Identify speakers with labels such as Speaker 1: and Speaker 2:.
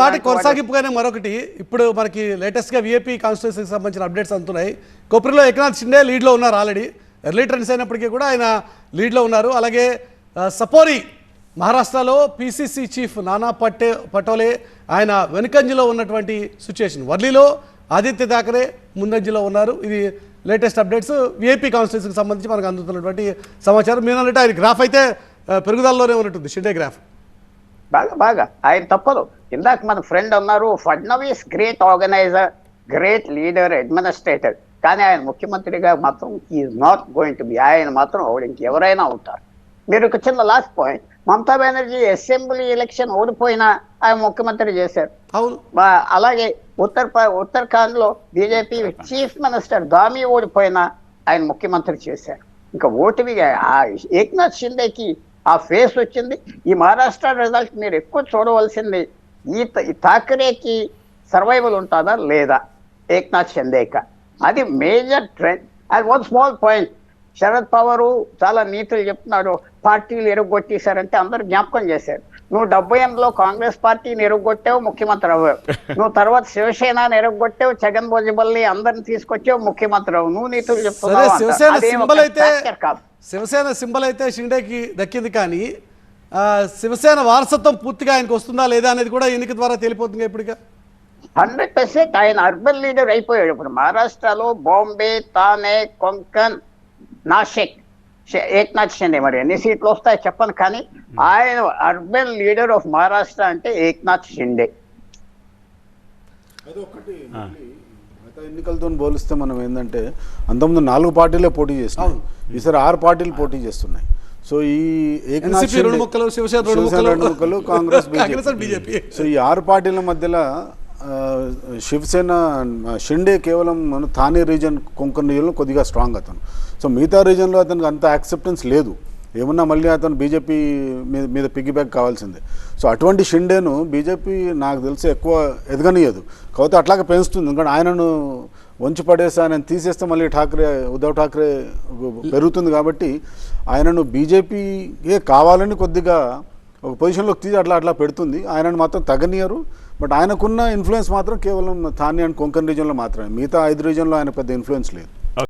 Speaker 1: వాటి కొనసాగింపుగానే మరొకటి ఇప్పుడు మనకి లేటెస్ట్గా విఐపి కాన్స్టిట్యూన్సీకి సంబంధించిన అప్డేట్స్ అందుతున్నాయి. కొప్పరిలో ఏకనాథ్ షిండే లీడ్లో ఉన్నారు. ఆల్రెడీ ఎర్లీ ట్రెండ్స్ అయినప్పటికీ కూడా ఆయన లీడ్లో ఉన్నారు. అలాగే సపోరి మహారాష్ట్రలో పిసిసి చీఫ్ నానా పటోలే ఆయన వెనుకంజలో ఉన్నటువంటి సిచ్యుయేషన్. వర్లీలో ఆదిత్య థాకరే ముందంజలో ఉన్నారు. ఇది లేటెస్ట్ అప్డేట్స్ విఐపి కాన్స్టిట్యూన్సీకి సంబంధించి మనకు అందుతున్నటువంటి సమాచారం. మీరు అన్నట్టు ఆయన గ్రాఫ్ అయితే పెరుగుదలలోనే ఉన్నట్టుంది, షిండే గ్రాఫ్.
Speaker 2: బాగా ఆయన తప్పదు. ఇందాక మన ఫ్రెండ్ అన్నారు Fadnavis great organiser, great leader, administrator, కానీ ఆయన ముఖ్యమంత్రిగా మాత్రం is not going to be. ఆయన మాత్రం ఇంకెవరైనా అవుతారు. మీరు ఒక చిన్న last point, Mamata Banerjee assembly election ఓడిపోయినా ఆయన ముఖ్యమంత్రి చేశారు.
Speaker 1: అవును.
Speaker 2: అలాగే ఉత్తరాఖండ్ లో బీజేపీ చీఫ్ మినిస్టర్ దామి ఓడిపోయినా ఆయన ముఖ్యమంత్రి చేశారు. ఇంకా ఓటువి ఏక్నాథ్ షిండేకి ఆ ఫేస్ వచ్చింది. ఈ మహారాష్ట్ర రిజల్ట్ మీరు ఎక్కువ చూడవలసింది ఈ థాకరేకి సర్వైవల్ ఉంటుందా లేదా ఏక్నాథ్ షిండేకా, అది మేజర్ ట్రెండ్. అది వన్ స్మాల్ పాయింట్. శరద్ పవారు చాలా నీతులు చెప్తున్నాడు, పార్టీలు ఎరుగొట్టేశారంటే అందరూ జ్ఞాపకం చేశారు. నువ్వు 78లో కాంగ్రెస్ పార్టీని ఎరుగొట్టావు, ముఖ్యమంత్రి అవ్వావు. నువ్వు తర్వాత శివసేనని ఎరుగొట్టావు, జగన్ భోజబల్లి అందరిని తీసుకొచ్చావు, ముఖ్యమంత్రి అవ్వవు. నువ్వు నీతులు చెప్తున్నావు.
Speaker 1: శివసేన సింబల్ అయితే షిండేకి దక్కింది, కానీ శివసేన వారసత్వం పూర్తిగా ఆయనకు వస్తుందా లేదా అనేది కూడా ఎన్నిక ద్వారా తేలిపోతుంది. ఇప్పటిగా
Speaker 2: 100% ఆయన అర్బన్ లీడర్ అయిపోయాడు. ఇప్పుడు మహారాష్ట్రలో బాంబే, తానే, కొంకన్, నాసిక్ ఏక్నాథ్ షిండే. మరి ఎన్ని సీట్లు వస్తాయో చెప్పను, కానీ ఆయన అర్బన్ లీడర్ ఆఫ్ మహారాష్ట్ర అంటే ఏక్నాథ్ షిండే.
Speaker 3: ఎన్నికలతో పోలిస్తే మనం ఏంటంటే అంతకుముందు 4 పార్టీలే పోటీ చేస్తున్నాయి, ఈసారి 6 పార్టీలు పోటీ చేస్తున్నాయి. సో ఈ ఏకనాథ్ షిండే 2 ముక్కలు, కాంగ్రెస్, బీజేపీ. సో ఈ 6 పార్టీల మధ్యలో శివసేన షిండే కేవలం థానే రీజన్, కొంకణ్ రీజన్లో కొద్దిగా స్ట్రాంగ్ అతను. సో మిగతా రీజన్లో అతనికి అంత యాక్సెప్టెన్స్ లేదు. ఏమన్నా మళ్ళీ అతను బీజేపీ మీద పిగ్గి బ్యాక్ కావాల్సిందే. సో అటువంటి షిండేను బీజేపీ నాకు తెలిసి ఎక్కువ ఎదగనియదు, కాకపోతే అట్లాగే పెంచుతుంది. ఎందుకంటే ఆయనను వంచి పడేసి ఆయన తీసేస్తే మళ్ళీ ఉద్ధవ్ ఠాక్రే పెరుగుతుంది. కాబట్టి ఆయనను బీజేపీయే కావాలని కొద్దిగా ఒక పొజిషన్లోకి తీసి అట్లా పెడుతుంది. ఆయనను మాత్రం తగ్గనియరు. బట్ ఆయనకున్న ఇన్ఫ్లుయెన్స్ మాత్రం కేవలం థానే అండ్ కొంకణ్ రీజన్లో మాత్రమే. మిగతా 5 రీజన్లో ఆయన పెద్ద ఇన్ఫ్లుయెన్స్ లేదు.